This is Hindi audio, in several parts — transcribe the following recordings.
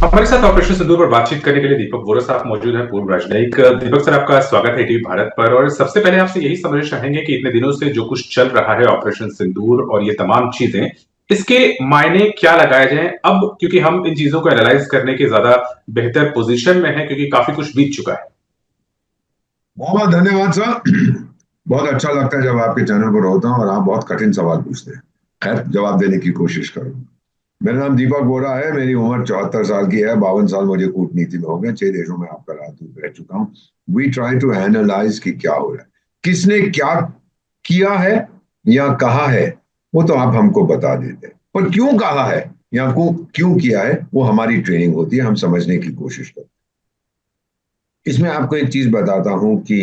हमारे साथ ऑपरेशन सिंदूर पर बातचीत करने के लिए दीपक वोरा साहब मौजूद हैं, पूर्व राजनयिक। दीपक सर, आपका स्वागत है टीवी भारत पर। और सबसे पहले आपसे यही समझना चाहेंगे कि इतने दिनों से जो कुछ चल रहा है ऑपरेशन सिंदूर और ये तमाम चीजें, इसके मायने क्या लगाए जाएं अब, क्योंकि हम इन चीजों को एनालाइज करने की ज्यादा बेहतर पोजीशन में हैं, क्योंकि काफी कुछ बीत चुका है। बहुत बहुत धन्यवाद सर। बहुत अच्छा लगता है जब आपके चैनल पर होता हूँ और आप बहुत कठिन सवाल पूछते हैं। खैर, जवाब देने की कोशिश करूंगा। मेरा नाम दीपक बोरा है। मेरी उम्र 74 साल की है। 52 साल मुझे कूटनीति में हो गए। 6 देशों में आपका राजदूत रह चुका हूँ। वी ट्राई टू एनालाइज कि क्या हो रहा है, किसने क्या किया है या कहा है, वो तो आप हमको बता देते हैं। पर क्यों कहा है या को क्यों किया है, वो हमारी ट्रेनिंग होती है। हम समझने की कोशिश करते हैं। इसमें आपको एक चीज बताता हूँ कि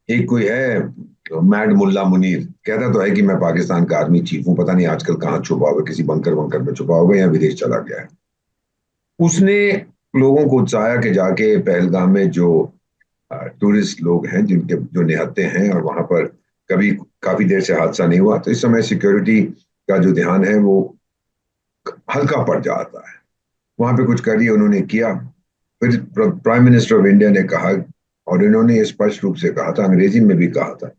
एक कोई है, मैड मुल्ला मुनीर, कहता तो है कि मैं पाकिस्तान का आर्मी चीफ हूँ। पता नहीं आजकल कहाँ छुपा हुआ, किसी बंकर वंकर में छुपा होगा या विदेश चला गया है। उसने लोगों को उकसाया कि जाके पहलगाम में जो टूरिस्ट लोग हैं, जिनके जो निहत्थे हैं, और वहां पर कभी काफी देर से हादसा नहीं हुआ, तो इस समय सिक्योरिटी का जो ध्यान है वो हल्का पड़ जाता है। वहां पे कुछ करिए, उन्होंने किया। फिर प्राइम मिनिस्टर ऑफ इंडिया ने कहा, और इन्होंने स्पष्ट रूप से कहा था, अंग्रेजी में भी कहा था,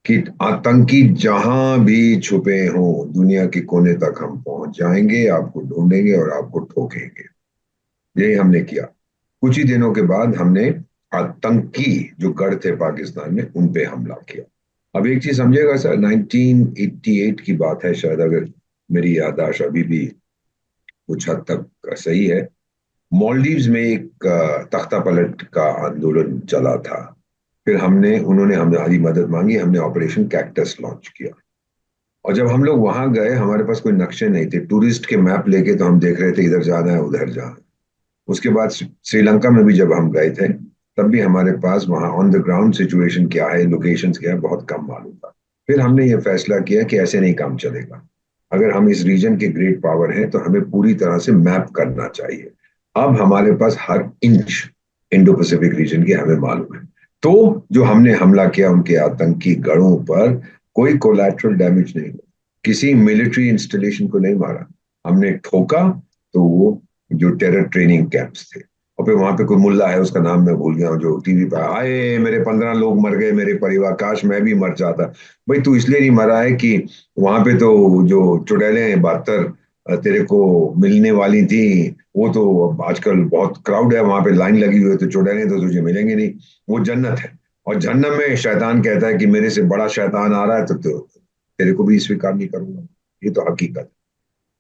कि आतंकी जहां भी छुपे हों, दुनिया के कोने तक हम पहुंच जाएंगे, आपको ढूंढेंगे और आपको ठोकेंगे। यही हमने किया। कुछ ही दिनों के बाद हमने आतंकी जो गढ़ थे पाकिस्तान में, उन पे हमला किया। अब एक चीज समझिएगा सर, 1988 की बात है शायद, अगर मेरी याददाश्त अभी भी कुछ हद तक सही है। मालदीव्स में एक तख्ता पलट का आंदोलन चला था। फिर उन्होंने हमारी मदद मांगी। हमने ऑपरेशन कैक्टस लॉन्च किया। और जब हम लोग वहां गए, हमारे पास कोई नक्शे नहीं थे। टूरिस्ट के मैप लेके तो हम देख रहे थे इधर जाना है उधर जाना है। उसके बाद श्रीलंका में भी जब हम गए थे, तब भी हमारे पास वहां ऑन द ग्राउंड सिचुएशन क्या है, लोकेशन क्या है, बहुत कम मालूम था। फिर हमने ये फैसला किया कि ऐसे नहीं काम चलेगा। अगर हम इस रीजन के ग्रेट पावर हैं तो हमें पूरी तरह से मैप करना चाहिए। अब हमारे पास हर इंच इंडो पैसिफिक रीजन की हमें मालूम है। तो जो हमने हमला किया उनके आतंकी गढ़ों पर, कोई कोलैटरल डैमेज नहीं हुआ, किसी मिलिट्री इंस्टॉलेशन को नहीं मारा। हमने ठोका तो वो जो टेरर ट्रेनिंग कैंप्स थे। और फिर वहां पे कोई मुल्ला है, उसका नाम मैं भूल गया हूँ, जो टीवी पर आए, मेरे 15 लोग मर गए, मेरे परिवार, काश मैं भी मर जाता। भाई तू इसलिए नहीं मरा है कि वहां पे तो जो चुड़ैलें 72 तेरे को मिलने वाली थी, वो तो अब आजकल बहुत क्राउड है, वहां पे लाइन लगी हुई है, तो चुड़ैलें तो तुझे मिलेंगे नहीं। वो जन्नत है। और जहन्नम में शैतान कहता है कि मेरे से बड़ा शैतान आ रहा है, तो तेरे को भी स्वीकार नहीं करूंगा। ये तो हकीकत है।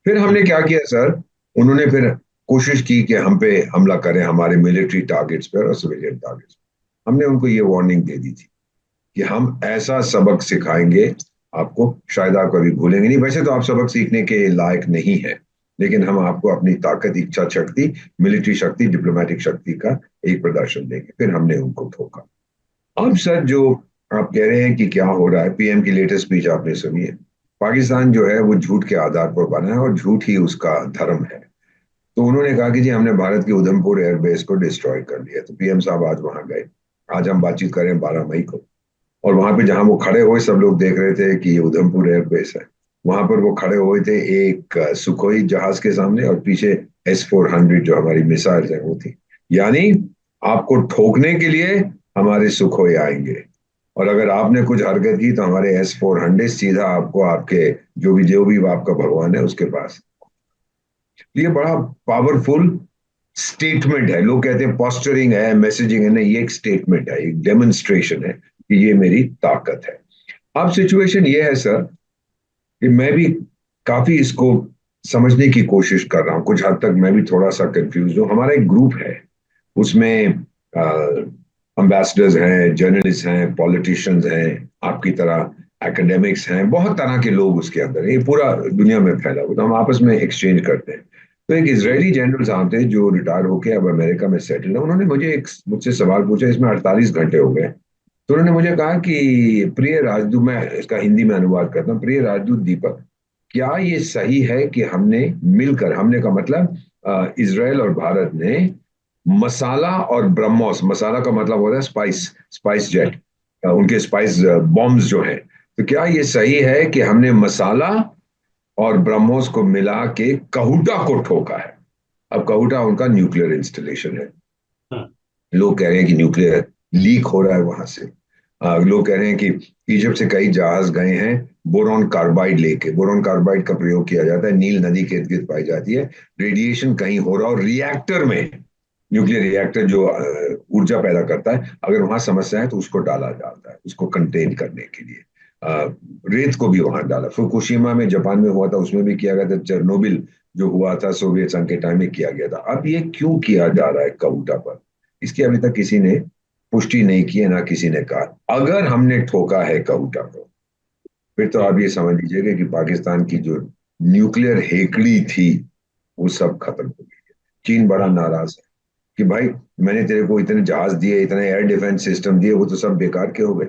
फिर हमने क्या किया सर, उन्होंने फिर कोशिश की कि हम पे हमला करें, हमारे मिलिट्री टारगेट्स पर और सिविलियन टारगेट्स पर। हमने उनको ये वार्निंग दे दी थी कि हम ऐसा सबक सिखाएंगे आपको, शायद आप कभी भूलेंगे नहीं। वैसे तो आप सबक सीखने के लायक नहीं है, लेकिन हम आपको अपनी ताकत, इच्छा शक्ति, मिलिट्री शक्ति, डिप्लोमेटिक शक्ति का एक प्रदर्शन देंगे। फिर हमने उनको ठोका। अब सर, जो आप कह रहे हैं कि क्या हो रहा है, पीएम की लेटेस्ट स्पीच आपने सुनी है। पाकिस्तान जो है वो झूठ के आधार पर बना है, और झूठ ही उसका धर्म है। तो उन्होंने कहा कि जी हमने भारत की उधमपुर एयरबेस को डिस्ट्रॉय कर लिया। तो पीएम साहब आज वहां गए। आज हम बातचीत करें 12 मई को। और वहां पे जहां वो खड़े हुए, सब लोग देख रहे थे कि ये उधमपुर एयरबेस है। वहां पर वो खड़े हुए थे एक सुखोई जहाज के सामने, और पीछे S-400 जो हमारी मिसाइल है वो थी। यानी आपको ठोकने के लिए हमारे सुखोई आएंगे, और अगर आपने कुछ हरकत की तो हमारे S-400 सीधा आपको, आपके जो भी आपका भगवान है उसके पास। ये बड़ा पावरफुल स्टेटमेंट है। लोग कहते हैं पोस्टरिंग है, मैसेजिंग है, नहीं, ये एक स्टेटमेंट है, एक डेमोन्स्ट्रेशन है कि ये मेरी ताकत है। अब सिचुएशन ये है सर, कि मैं भी काफी इसको समझने की कोशिश कर रहा हूँ। कुछ हद तक मैं भी थोड़ा सा कंफ्यूज हूँ। हमारा एक ग्रुप है, उसमें एम्बेसडर्स हैं, जर्नलिस्ट हैं, पॉलिटिशियंस हैं, आपकी तरह एकेडमिक्स हैं, बहुत तरह के लोग उसके अंदर हैं। ये पूरा दुनिया में फैला हुआ, तो हम आपस में एक्सचेंज करते हैं। तो एक इजरायली जनरल साहब थे जो रिटायर होके अब अमेरिका में सेटल है। उन्होंने मुझसे सवाल पूछा, इसमें 48 घंटे हो गए। तो उन्होंने मुझे कहा कि प्रिय राजदूत, मैं इसका हिंदी में अनुवाद करता हूँ, प्रिय राजदूत दीपक, क्या ये सही है कि हमने मिलकर, हमने का मतलब इसराइल और भारत ने मसाला और ब्रह्मोस, मसाला का मतलब होता है स्पाइस, स्पाइस जेट, उनके स्पाइस बॉम्ब्स जो हैं, तो क्या ये सही है कि हमने मसाला और ब्रह्मोस को मिला के कहूटा को ठोका है? 48 घंटे के अंदर। 48 घंटे के अंदर 48 बॉम्ब, 48 को मिला के कहूटा को ठोका है। अब काउटा उनका न्यूक्लियर इंस्टॉलेशन है। हम्म। लोग कह रहे हैं कि न्यूक्लियर लीक हो रहा है वहां से। लोग कह रहे हैं कि इजिप्ट से कई जहाज गए हैं बोरॉन कार्बाइड लेके। बोरॉन कार्बाइड का प्रयोग किया जाता है, नील नदी के इर्द गिर्द पाई जाती है। रेडिएशन कहीं हो रहा और रिएक्टर में, न्यूक्लियर रिएक्टर जो ऊर्जा पैदा करता है, अगर वहां समस्या है तो उसको डाला जाता है, उसको कंटेन करने के लिए। रेत को भी वहां डाला। फुकुशिमा में जापान में हुआ था, उसमें भी किया गया था। चेरनोबिल जो हुआ था सोवियत संघ के टाइम में किया गया था। अब ये क्यों किया जा रहा है काउटा पर, इसकी अभी तक किसी ने पुष्टि नहीं की है, ना किसी ने कहा। अगर हमने ठोका है काउटा को, फिर तो आप ये समझ लीजिएगा कि पाकिस्तान की जो न्यूक्लियर हेकड़ी थी वो सब खत्म हो गई है। चीन बड़ा हम्म। नाराज है कि भाई मैंने तेरे को इतने जहाज दिए, इतने एयर डिफेंस सिस्टम दिए, वो तो सब बेकार के हो गए।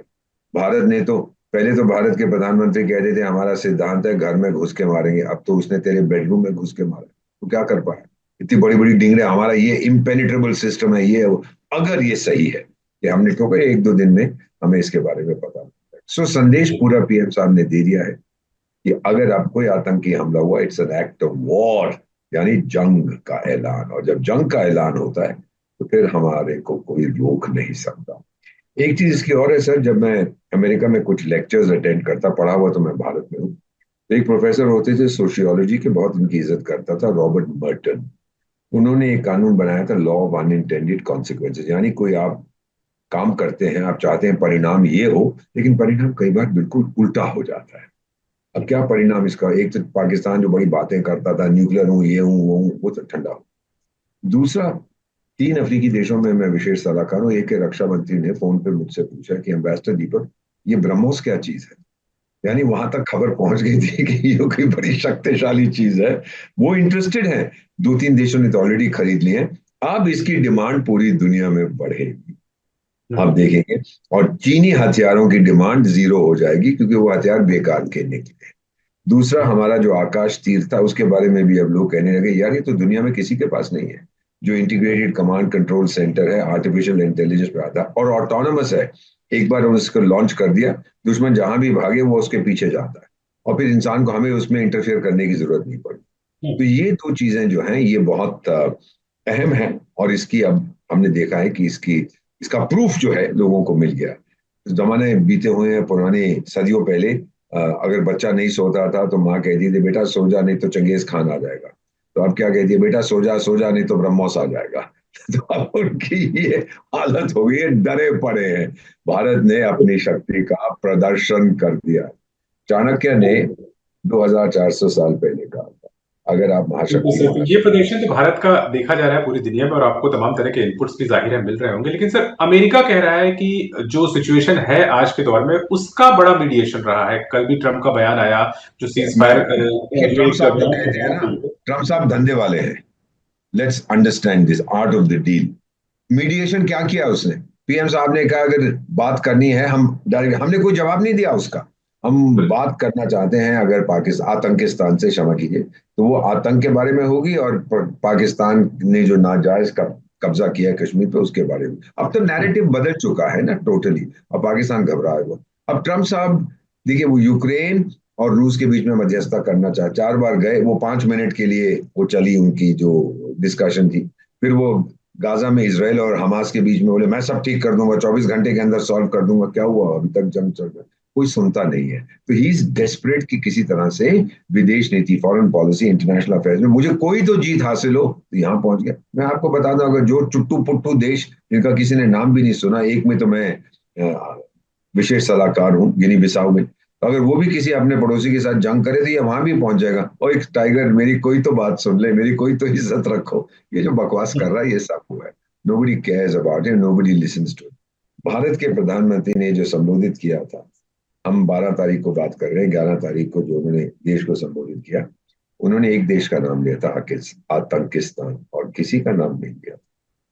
भारत ने तो, पहले तो भारत के प्रधानमंत्री कहते थे हमारा सिद्धांत है घर में घुस के मारेंगे, अब तो उसने तेरे बेडरूम में घुस के मारा। तो क्या कर पाया? इतनी बड़ी बड़ी डिंगरे, हमारा ये इम्पेनिट्रेबल सिस्टम है, ये है वो। अगर ये सही है कि हमने ठोका, एक दो दिन में हमें इसके बारे में पता लगता है। सो संदेश जी। पूरा पीएम साहब ने दे दिया है कि अगर अब कोई आतंकी हमला हुआ, it's an act of war, यानी जंग का ऐलान। और जब जंग का ऐलान होता है तो फिर हमारे को कोई रोक नहीं सकता। एक चीज इसकी और है सर, जब मैं अमेरिका में कुछ लेक्चर्स अटेंड करता, पढ़ा हुआ तो मैं भारत में हूँ, तो एक प्रोफेसर होते थे सोशियोलॉजी के, बहुत उनकी इज्जत करता था, रॉबर्ट बर्टन। उन्होंने एक कानून बनाया था, लॉ ऑफ अनइंटेंडेड कॉन्सिक्वेंसेज। यानी कोई आप काम करते हैं, आप चाहते हैं परिणाम ये हो, लेकिन परिणाम कई बार बिल्कुल उल्टा हो जाता है। अब क्या परिणाम इसका? एक तो पाकिस्तान जो बड़ी बातें करता था, न्यूक्लियर हूँ, ये हूँ, वो हूँ, वो तो ठंडा हो। दूसरा, 3 अफ्रीकी देशों में मैं विशेष सलाहकार हूँ। एक के रक्षा मंत्री ने फोन पे मुझसे पूछा कि एम्बेसडर दीपक, ये ब्रह्मोस क्या चीज है? यानी वहां तक खबर पहुंच गई थी कि ये कोई बड़ी शक्तिशाली चीज है। वो इंटरेस्टेड है। 2-3 देशों ने तो ऑलरेडी खरीद लिए हैं। अब इसकी डिमांड पूरी दुनिया में बढ़ेगी, आप हम्म। देखेंगे। और चीनी हथियारों की डिमांड जीरो हो जाएगी, क्योंकि वो हथियार बेकार के निकले। दूसरा, हम्म। हमारा जो आकाश तीर था, उसके बारे में भी अब लोग कहने लगे यार ये तो दुनिया में किसी के पास नहीं है। जो इंटीग्रेटेड कमांड कंट्रोल सेंटर है, आर्टिफिशियल इंटेलिजेंस पे आता है और ऑटोनमस है। एक बार उसको लॉन्च कर दिया, दुश्मन जहां भी भागे वो उसके पीछे जाता है, और फिर इंसान को, हमें उसमें इंटरफेयर करने की जरूरत नहीं पड़ती। तो हम्म। ये दो चीजें जो हैं ये बहुत अहम है। और इसकी अब हमने देखा है कि इसकी इसका प्रूफ जो है लोगों को मिल गया। जमाने बीते हुए हैं पुराने, सदियों पहले अगर बच्चा नहीं सोता था तो माँ कहती थी बेटा सो जा, नहीं तो चंगेज खान आ जाएगा। तो अब क्या कहती है? बेटा सो जा नहीं तो ब्रह्मोस आ जाएगा। तो अब उनकी ये हालत हो गई है, डरे पड़े हैं। भारत ने अपनी शक्ति का प्रदर्शन कर दिया। चाणक्य ने 2400 साल पहले कहा था, अगर आप बिल्कुल सर, तो महाशक्तिमान। ये प्रदर्शन तो भारत का देखा जा रहा है पूरी दुनिया में, और आपको तमाम तरह के इनपुट्स भी जाहिर है मिल रहे होंगे। लेकिन सर, अमेरिका कह रहा है कि जो सिचुएशन है आज के दौर में उसका बड़ा मीडिएशन रहा है। कल भी ट्रम्प का बयान आया जो सीज फायर देखिए, ट्रम्प एग्रीमेंट साहब कर जो रहा कहते हैं ना, है। ट्रम्प साहब धंधे वाले हैं। Let's understand this art of the deal. Mediation क्या किया उसने? पीएम साहब ने कहा अगर बात करनी है, हम डायरेक्ट, हमने कोई जवाब नहीं दिया उसका। हम बात करना चाहते हैं अगर पाकिस्तान, आतंकिस्तान से, क्षमा कीजिए, तो वो आतंक के बारे में होगी, और पाकिस्तान ने जो नाजायज कब्जा किया है कश्मीर पे उसके बारे में। अब तो नैरेटिव बदल चुका है ना टोटली। अब पाकिस्तान घबरा है वो। अब ट्रम्प साहब, देखिए, वो यूक्रेन और रूस के बीच में मध्यस्थता करना चाहे, 4 बार गए, वो 5 मिनट के लिए वो चली उनकी जो डिस्कशन थी। फिर वो गाजा में इसराइल और हमास के बीच में बोले मैं सब ठीक कर दूंगा, 24 घंटे के अंदर सॉल्व कर दूंगा। क्या हुआ? अभी तक जंग चल रहा है, कोई सुनता नहीं है। तो ही इज डेस्परेट कि किसी तरह से विदेश नीति, फॉरेन पॉलिसी, इंटरनेशनल अफेयर्स में मुझे कोई तो जीत हासिल हो, तो यहाँ पहुंच गया। मैं आपको बता दूं, अगर जो चुट्टू पुट्टू देश जिनका किसी ने नाम भी नहीं सुना, एक में तो मैं विशेष सलाहकार हूँ, गिनी बिसाऊ में, तो अगर वो भी किसी अपने पड़ोसी के साथ जंग करे तो ये वहां भी पहुंच जाएगा। और एक टाइगर, मेरी कोई तो बात सुन ले, मेरी कोई तो इज्जत रखो। ये जो बकवास कर रहा है ये सब हुआ है। Nobody cares about it, nobody listens to. Bharat के प्रधानमंत्री ने जो संबोधित किया था, हम 12 तारीख को बात कर रहे हैं, 11 तारीख को जो उन्होंने देश को संबोधित किया, उन्होंने एक देश का नाम लिया था, आतंकिस्तान, और किसी का नाम नहीं लिया।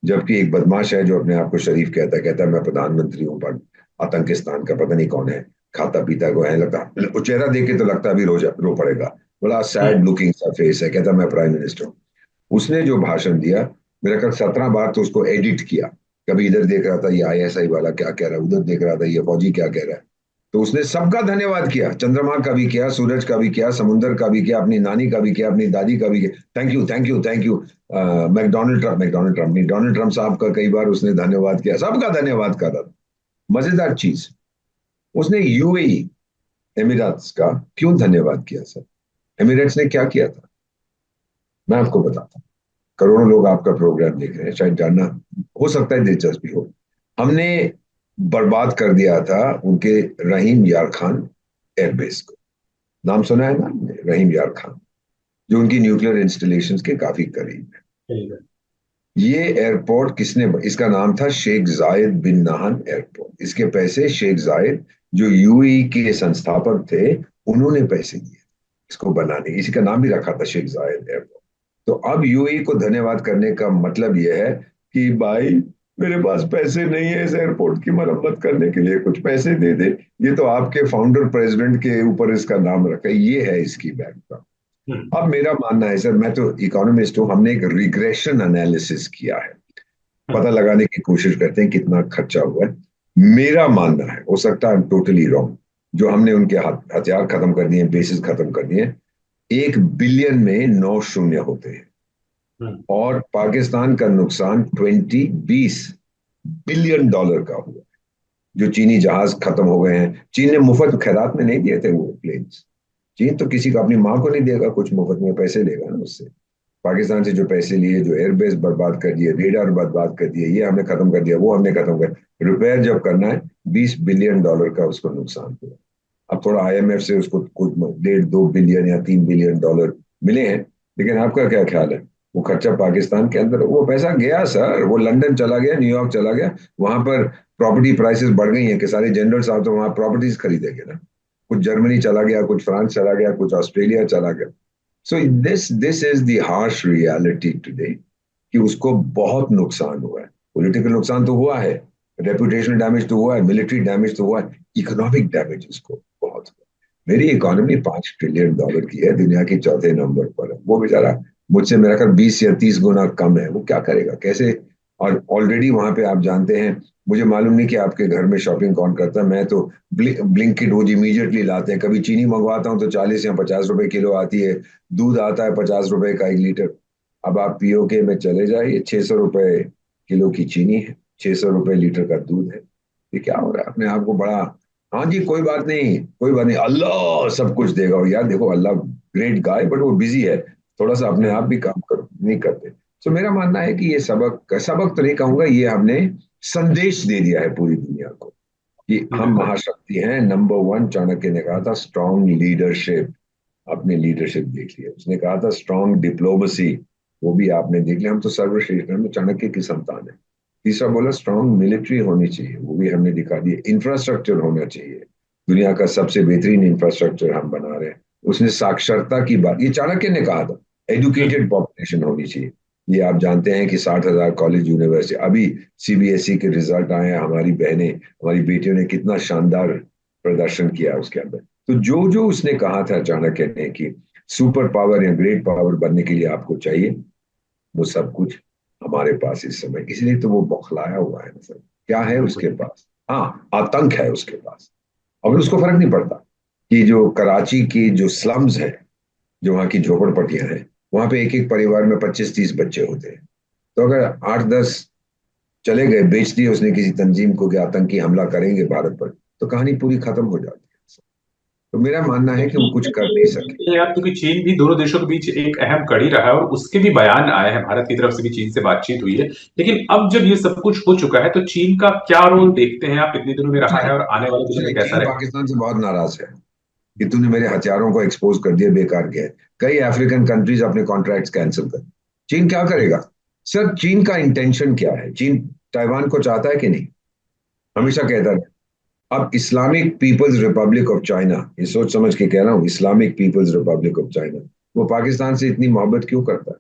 जबकि एक बदमाश है जो अपने आप को शरीफ कहता है मैं प्रधानमंत्री हूँ, पर आतंकिस्तान का पता नहीं कौन है, खाता पीता को है, लगता वो चेहरा देख के तो लगता है अभी रो पड़ेगा। बड़ा सैड लुकिंग सा फेस है, कहता मैं प्राइम मिनिस्टर हूँ। उसने जो भाषण दिया, मेरा ख्याल 17 बार तो उसको एडिट किया। कभी इधर देख रहा था ये आईएसआई वाला क्या कह रहा है, उधर देख रहा था ये फौजी क्या कह रहा है। तो उसने सबका धन्यवाद किया, चंद्रमा का भी किया, सूरज का भी किया, समुद्र का भी किया, अपनी नानी का भी किया, अपनी दादी का भी किया। Thank you, thank you, thank you. McDonald Trump नहीं, डोनाल्ड ट्रम्प साहब का कई बार उसने धन्यवाद किया, सबका धन्यवाद कर रहा था। मजेदार चीज, उसने यूएई एमिरेट्स का क्यों धन्यवाद किया सर? एमिरेट्स ने क्या किया था, मैं आपको बताता हूँ। करोड़ों लोग आपका प्रोग्राम देख रहे हैं, शायद जानना हो सकता है दिलचस्पी हो। हमने बर्बाद कर दिया था उनके रहीम यार खान एयरबेस को। नाम सुना है ना आपने? रहीम यार खान, जो उनकी न्यूक्लियर इंस्टॉलेशंस के काफी करीब है। ठीक है। ये एयरपोर्ट किसने, इसका नाम था शेख जायद बिन नाहन एयरपोर्ट। इसके पैसे शेख जायद, जो यूएई के संस्थापक थे, उन्होंने पैसे दिए इसको बनाने, इसी का नाम भी रखा था शेख जायद एयरपोर्ट। तो अब यूएई को धन्यवाद करने का मतलब यह है कि भाई मेरे पास पैसे नहीं है इस एयरपोर्ट की मरम्मत करने के लिए, कुछ पैसे दे दे। ये तो आपके फाउंडर प्रेसिडेंट के ऊपर इसका नाम रखा है, ये है इसकी बैकग्राउंड। हम्म। अब मेरा मानना है सर, मैं तो इकोनॉमिस्ट हूं, हमने एक रिग्रेशन एनालिसिस किया है, हम्म। पता लगाने की कोशिश करते हैं कितना खर्चा हुआ है। मेरा मानना है, हो सकता है टोटली रॉन्ग, जो हमने उनके हथियार खत्म कर दिए, बेसिस खत्म कर दिए, 1 बिलियन में 9 शून्य होते हैं। हम्म। और पाकिस्तान का नुकसान 20 20 बिलियन डॉलर का हुआ, जो चीनी जहाज खत्म हो गए हैं। चीन ने मुफ्त खैरात में नहीं दिए थे वो प्लेन्स। चीन तो किसी को, अपनी माँ को नहीं देगा कुछ मुफ्त में, पैसे लेगा ना उससे। पाकिस्तान से जो पैसे लिए, जो एयरबेस बर्बाद कर दिए, रेडार बर्बाद कर दिए, ये हमने खत्म कर दिया, वो हमने खत्म कर, रिपेयर जब करना है, 20 बिलियन डॉलर का उसको नुकसान हुआ। अब थोड़ा आईएमएफ से उसको कुछ 1.5 2 बिलियन या 3 बिलियन डॉलर मिले हैं। लेकिन आपका क्या ख्याल है, वो खर्चा पाकिस्तान के अंदर, वो पैसा गया सर, वो लंदन चला गया, न्यूयॉर्क चला गया, वहां पर प्रॉपर्टी प्राइसेस बढ़ गई हैं कि सारे जनरल साहब तो वहां प्रॉपर्टीज खरीदेंगे ना। कुछ जर्मनी चला गया, कुछ फ्रांस चला गया, कुछ ऑस्ट्रेलिया चला गया। So this is the harsh reality today, कि उसको बहुत नुकसान हुआ है। पॉलिटिकल नुकसान तो हुआ है, रेपुटेशनल डैमेज तो हुआ है, मिलिट्री डैमेज तो हुआ है, इकोनॉमिक डैमेज उसको बहुत हुआ। मेरी इकोनॉमी 5 ट्रिलियन डॉलर की है, दुनिया की चौथे नंबर पर है। वो बेचारा मुझसे मेरा कर 20 या 30 गुना कम है, वो क्या करेगा, कैसे? और ऑलरेडी वहां पे आप जानते हैं, मुझे मालूम नहीं कि आपके घर में शॉपिंग कौन करता है, मैं तो ब्लिंकिट रोज इमीडिएटली लाते हैं। कभी चीनी मंगवाता हूँ तो 40 या 50 रुपए किलो आती है, दूध आता है 50 रुपए का 1 लीटर। अब आप पीओके में चले जाइए, 600 रुपए किलो की चीनी है, 600 रुपए लीटर का दूध है। ये क्या हो रहा है? अपने आप को बड़ा, हाँ जी कोई बात नहीं, कोई बात नहीं, अल्लाह सब कुछ देगा। और यार देखो, अल्लाह ग्रेट गाय, बट वो बिजी है, थोड़ा सा अपने आप भी काम करो, नहीं करते। तो मेरा मानना है कि ये सबक, सबक तो नहीं कहूंगा, ये हमने संदेश दे दिया है पूरी दुनिया को कि हम बिल्कुल। महाशक्ति हैं। नंबर 1 चाणक्य ने कहा था, स्ट्रांग लीडरशिप। आपने लीडरशिप देख लिया। उसने कहा था स्ट्रांग डिप्लोमेसी, वो भी आपने देख लिया। हम तो सर्वश्रेष्ठ हैं, हम तो चाणक्य की संतान है। तीसरा बोला स्ट्रांग मिलिट्री होनी चाहिए, वो भी हमने दिखा दिया। इंफ्रास्ट्रक्चर होना चाहिए, दुनिया का सबसे बेहतरीन इंफ्रास्ट्रक्चर हम बना रहे हैं। उसने साक्षरता की बात, ये चाणक्य ने कहा था। एजुकेटेड पॉपुलेशन होनी चाहिए। ये आप जानते हैं कि 60,000 कॉलेज यूनिवर्सिटी, अभी सीबीएसई के रिजल्ट आए हैं, हमारी बहनें, हमारी बेटियों ने कितना शानदार प्रदर्शन किया उसके अंदर। तो जो जो उसने कहा था चाणक्य ने कि सुपर पावर या ग्रेट पावर बनने के लिए आपको चाहिए, वो सब कुछ हमारे पास इस समय, इसलिए तो वो बौखलाया हुआ है ना सर। क्या है बिल्कुल। उसके पास? हाँ, आतंक है उसके पास। और उसको फर्क नहीं पड़ता कि जो कराची की जो स्लम्स है, जो वहाँ की झोपड़पट्टियां हैं, वहां पे एक एक परिवार में 25 30 बच्चे होते हैं। तो अगर 8 10 चले गए, बेच दिए उसने किसी तंजीम को कि आतंकी हमला करेंगे भारत पर, तो कहानी पूरी खत्म हो जाती है। तो मेरा मानना है कि वो कुछ कर नहीं सके। ये आप, क्योंकि चीन भी दोनों देशों के बीच एक अहम कड़ी रहा है और उसके भी बयान आए हैं, भारत की तरफ से भी चीन से बातचीत हुई है। लेकिन अब जब ये सब कुछ हो चुका है तो चीन का क्या रोल देखते हैं आप, इतने दिनों में कुछ रहा नहीं, है और आने वाले कुछ दिनों में नहीं। कैसा चीन रहेगा? पाकिस्तान से बहुत नाराज है कि तूने मेरे हथियारों को एक्सपोज कर दिया, बेकार गया। कई अफ्रीकन कंट्रीज अपने कॉन्ट्रैक्ट्स कैंसिल कर। चीन क्या करेगा सर? चीन का इंटेंशन क्या है? चीन ताइवान को चाहता है कि नहीं? हमेशा कहता है। अब Islamic People's Republic of China, ये सोच समझ के कह रहा हूँ, Islamic People's Republic of China, वो पाकिस्तान से इतनी मोहब्बत क्यों करता है?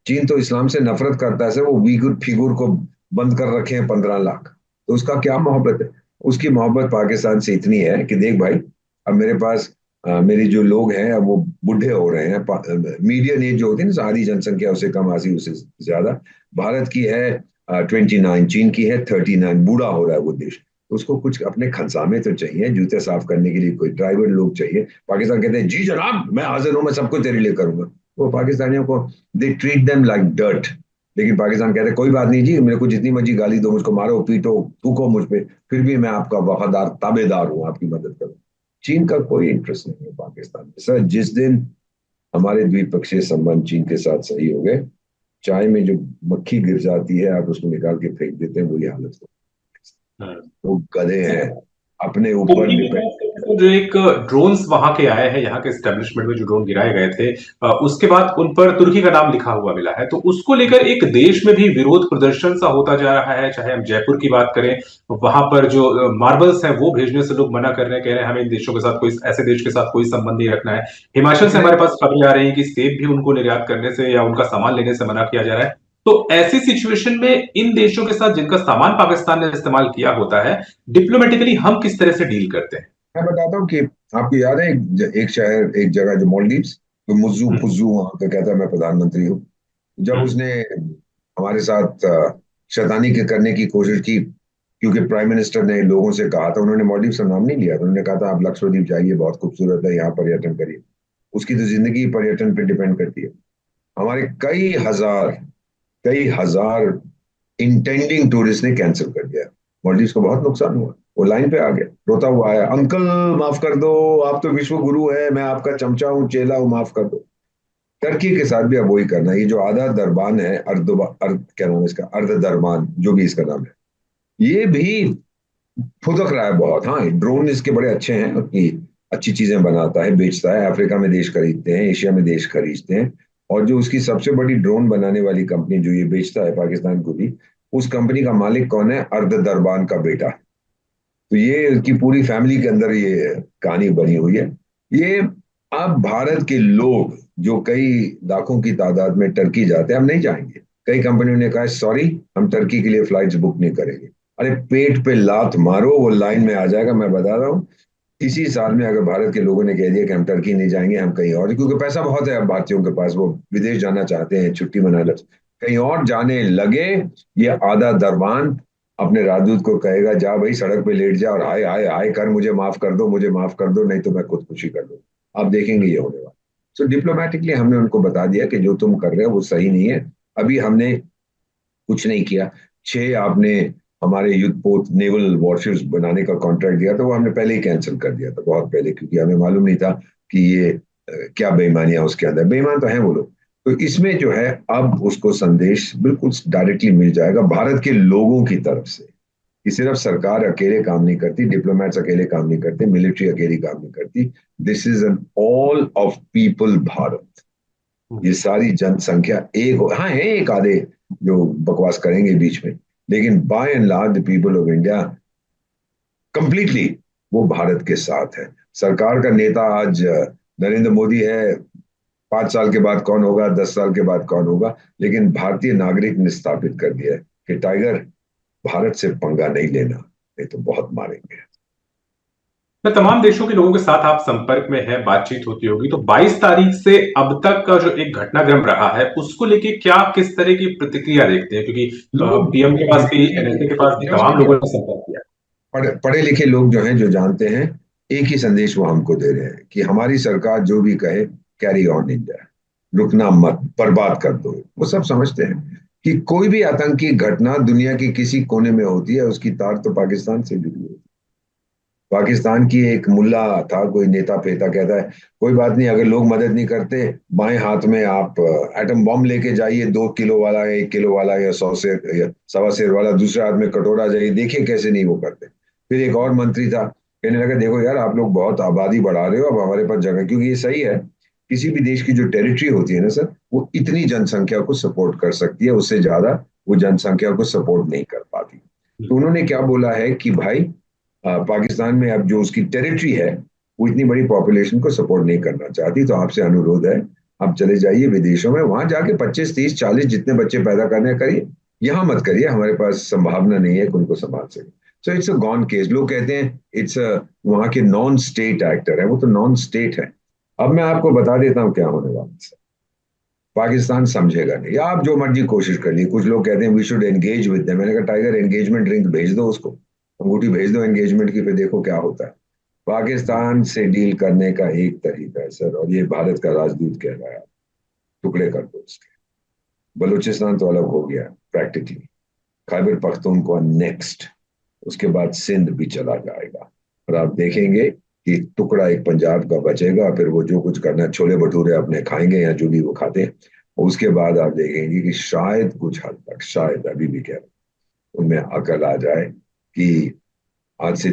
चीन तो इस्लाम से नफरत करता है सर। वो वीगुर फिगुर को बंद कर रखे हैं 15 लाख, तो उसका क्या मोहब्बत है? उसकी मोहब्बत पाकिस्तान से इतनी है कि देख भाई, अब मेरे पास मेरे जो लोग हैं, अब वो बूढ़े हो रहे हैं। मीडियन एज जो होती है ना, आधी जनसंख्या उससे कम, आधी उससे ज्यादा। भारत की है 29, चीन की है 39, बूढ़ा हो रहा है वो देश। उसको कुछ अपने खंसामे तो चाहिए, जूते साफ करने के लिए कोई ड्राइवर लोग चाहिए। पाकिस्तान कहते हैं जी जनाब मैं हाजिर हूं, मैं सब कुछ तेरे लिए करूंगा। वो पाकिस्तानियों को they treat them like dirt. लेकिन पाकिस्तान कहते हैं कोई बात नहीं जी, मेरे को जितनी मर्जी गाली दो, मुझको मारो पीटो थूको मुझ पे, फिर भी मैं आपका वफादार ताबेदार हूं, आपकी मदद करूं। चीन का कोई इंटरेस्ट नहीं है पाकिस्तान में सर। जिस दिन हमारे द्विपक्षीय संबंध चीन के साथ सही हो गए, चाय में जो मक्खी गिर जाती है आप उसको निकाल के फेंक देते हैं, वही हालत हो। वो गधे हैं, अपने ऊपर तुर्की की डिपेंड। बात करें तो जो एक ड्रोन्स वहां के आए हैं, यहाँ के एस्टेब्लिशमेंट में जो ड्रोन गिराए गए थे, उसके बाद उन पर तुर्की का नाम लिखा हुआ मिला है, तो उसको लेकर एक देश में भी विरोध प्रदर्शन सा होता जा रहा है। चाहे हम जयपुर की बात करें, वहां पर जो मार्बल्स है वो भेजने से लोग मना कर रहे हैं, कह रहे हैं हमें इन देशों के साथ कोई, ऐसे देश के साथ कोई संबंध नहीं रखना है। हिमाचल से हमारे पास खबरें आ रही है कि सेब भी उनको निर्यात करने से या उनका सामान लेने से मना किया जा रहा है। तो ऐसी सिचुएशन में इन देशों के साथ जिनका सामान पाकिस्तान ने इस्तेमाल किया होता है, डिप्लोमेटिकली हम किस तरह से डील करते हैं? मैं बताता हूँ कि आपको याद है एक शहर, एक जगह जो मालदीव्स, तो मुज्जू हम्म, फुज्जू वहां पे कहता है मैं प्रधानमंत्री हूँ। जब हम्म, उसने हमारे साथ शैतानी के करने की कोशिश की, क्योंकि प्राइम मिनिस्टर ने लोगों से कहा था, उन्होंने मालदीव का नाम नहीं लिया था, उन्होंने कहा था आप लक्षद्वीप जाइए बहुत खूबसूरत है, यहाँ पर्यटन करिए। उसकी तो जिंदगी पर्यटन पे डिपेंड करती है। हमारे कई हजार इंटेंडिंग टूरिस्ट ने कैंसिल कर दिया। मालदीव को बहुत नुकसान हुआ। वो लाइन पे आ गया, रोता हुआ आया, अंकल माफ कर दो, आप तो विश्व गुरु है, मैं आपका चमचा हूँ, चेला हूँ, माफ कर दो। टर्की के साथ भी अब वही करना है। ये जो आधा दरबान है, क्या नाम है इसका, अर्ध दरबान जो भी इसका नाम है, ये भी फुदक रहा है बहुत। हाँ, ड्रोन इसके बड़े अच्छे हैं कि अच्छी चीजें बनाता है, बेचता है, अफ्रीका में देश खरीदते हैं, एशिया में देश खरीदते हैं। और जो उसकी सबसे बड़ी ड्रोन बनाने वाली कंपनी जो ये बेचता है पाकिस्तान को भी, उस कंपनी का मालिक कौन है? अर्ध दरबान का बेटा। तो ये उसकी पूरी फैमिली के अंदर ये कहानी बनी हुई है। ये अब भारत के लोग जो कई लाखों की तादाद में टर्की जाते हैं, हम नहीं जाएंगे। कई कंपनियों ने कहा सॉरी, हम टर्की के लिए फ्लाइट्स बुक नहीं करेंगे। अरे पेट पे लात मारो, वो लाइन में आ जाएगा। मैं बता रहा हूँ, इसी साल में अगर भारत के लोगों ने कह दिया कि हम टर्की नहीं जाएंगे, हम कहीं और, क्योंकि पैसा बहुत है अब भारतीयों के पास, वो विदेश जाना चाहते हैं छुट्टी मनाने, कहीं और जाने लगे, ये आधा दरबान अपने राजदूत को कहेगा जा भाई सड़क पे लेट जा और हाय हाय हाय कर, मुझे माफ कर दो, मुझे माफ कर दो, नहीं तो मैं खुदकुशी कर लूँ। आप देखेंगे ये होने वाला। सो डिप्लोमेटिकली हमने उनको बता दिया कि जो तुम कर रहे हो वो सही नहीं है। अभी हमने कुछ नहीं किया। 6 आपने हमारे युद्धपोत नेवल वॉरशिप्स बनाने का कॉन्ट्रैक्ट दिया था, वो हमने पहले ही कैंसिल कर दिया था, बहुत पहले, क्योंकि हमें मालूम नहीं था कि ये क्या बेईमानियां उसके अंदर, बेईमान तो हैं वो लोग। तो इसमें जो है अब उसको संदेश बिल्कुल डायरेक्टली मिल जाएगा भारत के लोगों की तरफ से, कि सिर्फ सरकार अकेले काम नहीं करती, डिप्लोमेट्स अकेले काम नहीं करते, मिलिट्री अकेली काम नहीं करती। This is an all of people Bharat. ये सारी जनसंख्या एक हाँ है, एक आधे जो बकवास करेंगे बीच में, लेकिन by and large the people of India completely वो भारत के साथ है। सरकार का नेता आज नरेंद्र मोदी है, 5 साल के बाद कौन होगा, 10 साल के बाद कौन होगा, लेकिन भारतीय नागरिक ने स्थापित कर दिया है कि टाइगर, भारत से पंगा नहीं लेना, नहीं तो बहुत मारेंगे। मैं तमाम देशों के लोगों के साथ आप संपर्क में हैं, बातचीत होती होगी, तो 22 तारीख से अब तक का जो एक घटनाक्रम रहा है उसको लेके क्या, किस तरह की प्रतिक्रिया देखते हैं? क्योंकि लोग पीएम के पास भी, एनएसए के पास भी जस्ट तमाम लोगों ने संपर्क किया। पढ़े लिखे लोग जो हैं, जो जानते हैं, एक ही संदेश वो हमको दे रहे हैं कि हमारी सरकार जो भी कहे, कैरी ऑन इंडिया, रुकना मत, बर्बाद कर दो। वो सब समझते हैं कि कोई भी आतंकी घटना दुनिया के किसी कोने में होती है, उसकी तार तो पाकिस्तान से जुड़ी होती है। पाकिस्तान की एक मुल्ला था, कोई नेता फेता, कहता है कोई बात नहीं, अगर लोग मदद नहीं करते, बाएं हाथ में आप एटम बम लेके जाइए, 2 किलो वाला या 1 किलो वाला या 100 शेर या 1.25 शेर वाला, दूसरे हाथ में कटोरा, जाइए देखिए कैसे नहीं वो करते। फिर एक और मंत्री था, कहने लगा देखो यार, आप लोग बहुत आबादी बढ़ा रहे हो, अब हमारे पास जगह, क्योंकि ये सही है, किसी भी देश की जो टेरिटरी होती है ना सर, वो इतनी जनसंख्या को सपोर्ट कर सकती है, उससे ज्यादा वो जनसंख्या को सपोर्ट नहीं कर पाती। तो उन्होंने क्या बोला है कि भाई पाकिस्तान में अब जो उसकी टेरिटरी है, वो इतनी बड़ी पॉपुलेशन को सपोर्ट नहीं करना चाहती, तो आपसे अनुरोध है, आप चले जाइए विदेशों में, वहां जाके 25 30 40 जितने बच्चे पैदा करने करिए, यहाँ मत करिए, हमारे पास संभावना नहीं है कि उनको संभाल सके। So it's a gone case. लोग कहते हैं इट्स वहां के नॉन स्टेट एक्टर है, वो तो नॉन स्टेट है। अब मैं आपको बता देता हूँ क्या होने वाला है। पाकिस्तान समझेगा नहीं, या आप जो मर्जी कोशिश कर ली। कुछ लोग कहते हैं we should engage with them, मैंने कहा टाइगर एंगेजमेंट रिंग भेज दो उसको, अंगूठी भेज दो एंगेजमेंट की, फिर देखो क्या होता है। पाकिस्तान से डील करने का एक तरीका है सर, और ये भारत का राजदूत कह रहा है, टुकड़े कर दो उसके। बलूचिस्तान तो अलग हो गया प्रैक्टिकली, खैबर पख्तूनख्वा नेक्स्ट, उसके बाद सिंध भी चला जाएगा। और आप देखेंगे कि टुकड़ा एक पंजाब का बचेगा, फिर वो जो कुछ करना है, छोले भटूरे अपने खाएंगे या जो भी वो खाते हैं। उसके बाद आप देखेंगे कि शायद कुछ हद तक, शायद अभी भी कह रहा हूं, उनमें अकल आ जाए कि आज से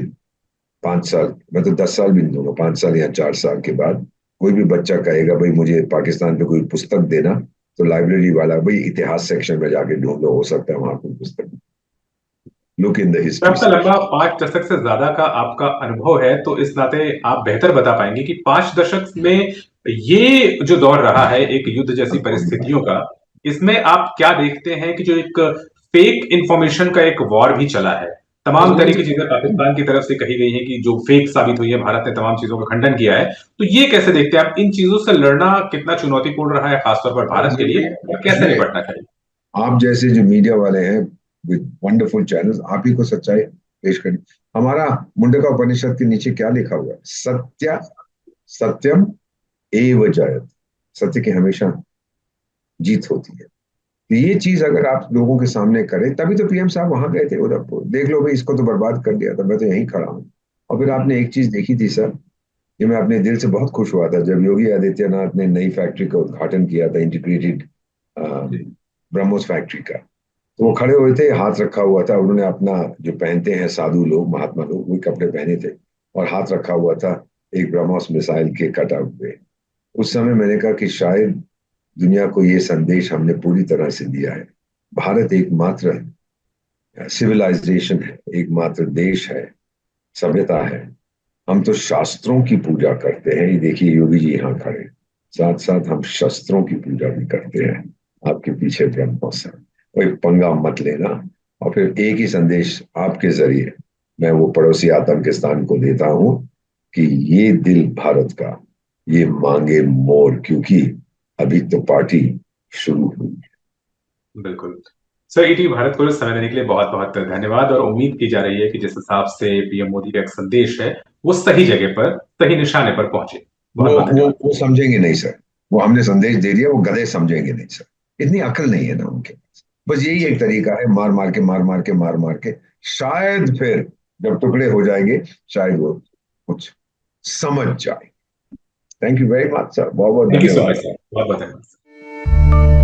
5 साल, मैं तो 10 साल भी नहीं दूंगा, 5 साल या 4 साल के बाद कोई भी बच्चा कहेगा भाई मुझे पाकिस्तान पे कोई पुस्तक देना, तो लाइब्रेरी वाला भाई इतिहास सेक्शन में जाके ढूंढो, हो सकता है वहां कोई पुस्तक, लुक इन द तो हिस्ट्री आपका सेक्शन। लगभग 5 दशक से ज्यादा का आपका अनुभव है, तो इस नाते आप बेहतर बता पाएंगे कि 5 दशक में ये जो दौर रहा है एक युद्ध जैसी परिस्थितियों का, इसमें आप क्या देखते हैं कि जो एक फेक इंफॉर्मेशन का एक वॉर भी चला है, बस तमाम तरह वही की चीजें पाकिस्तान की तरफ से कही गई हैं कि जो फेक साबित हुई है, भारत ने तमाम चीजों का खंडन किया है। तो ये कैसे देखते हैं आप, इन चीजों से लड़ना कितना चुनौतीपूर्ण रहा है खासतौर पर भारत के लिए, और कैसे इसमें निपटना चाहिए? आप जैसे जो मीडिया वाले हैं विद वंडरफुल चैनल्स, आप ही को सच्चाई पेश करें। हमारा मुंडका उपनिषद के नीचे क्या लिखा हुआ है? सत्य, सत्यम एव जयते, सत्य की हमेशा जीत होती है। तो ये चीज अगर आप लोगों के सामने करें, तभी तो पीएम साहब वहां गए थे उधमपुर, देख लो भाई इसको तो बर्बाद कर दिया था, मैं तो यहीं खड़ा हूँ। और फिर आपने एक चीज देखी थी सर, ये मैं अपने दिल से बहुत खुश हुआ था जब योगी आदित्यनाथ ने नई फैक्ट्री का उद्घाटन किया था, इंटीग्रेटेड ब्रह्मोस फैक्ट्री का। तो वो खड़े हुए थे, हाथ रखा हुआ था, उन्होंने अपना जो पहनते हैं साधु लोग, महात्मा लोग, वही कपड़े पहने थे, और हाथ रखा हुआ था एक ब्रह्मोस मिसाइल के कटआउट पे। उस समय मैंने कहा कि शायद दुनिया को ये संदेश हमने पूरी तरह से दिया है। भारत एकमात्र सिविलाइजेशन है, एकमात्र देश है, सभ्यता है। हम तो शास्त्रों की पूजा करते हैं, ये देखिए योगी जी यहाँ खड़े, साथ साथ हम शस्त्रों की पूजा भी करते हैं। आपके पीछे ब्रह्मोस है, कोई पंगा मत लेना। और फिर एक ही संदेश आपके जरिए मैं वो पड़ोसी आतंकिस्तान को देता हूं कि ये दिल भारत का, ये मांगे मोर, क्योंकि अभी तो पार्टी शुरू हुई। बिल्कुल। सर, ईटीवी भारत को समय देने के लिए बहुत बहुत धन्यवाद, और उम्मीद की जा रही है कि जिस हिसाब से पीएम मोदी का एक संदेश है वो सही जगह पर, सही निशाने पर पहुंचे। बहुत वो बहुत वो धन्यवाद। वो समझेंगे नहीं सर, वो हमने संदेश दे दिया, वो गधे समझेंगे नहीं सर, इतनी अकल नहीं है ना उनके पास। बस यही एक जी। तरीका है, मार मार के मार मार के मार मार के, शायद फिर जब टुकड़े हो जाएंगे, शायद वो कुछ समझ जाए। Thank you very much sir, बहुत बहुत थैंक यू सो मच धन्यवाद। सर, बहुत बहुत धन्यवाद।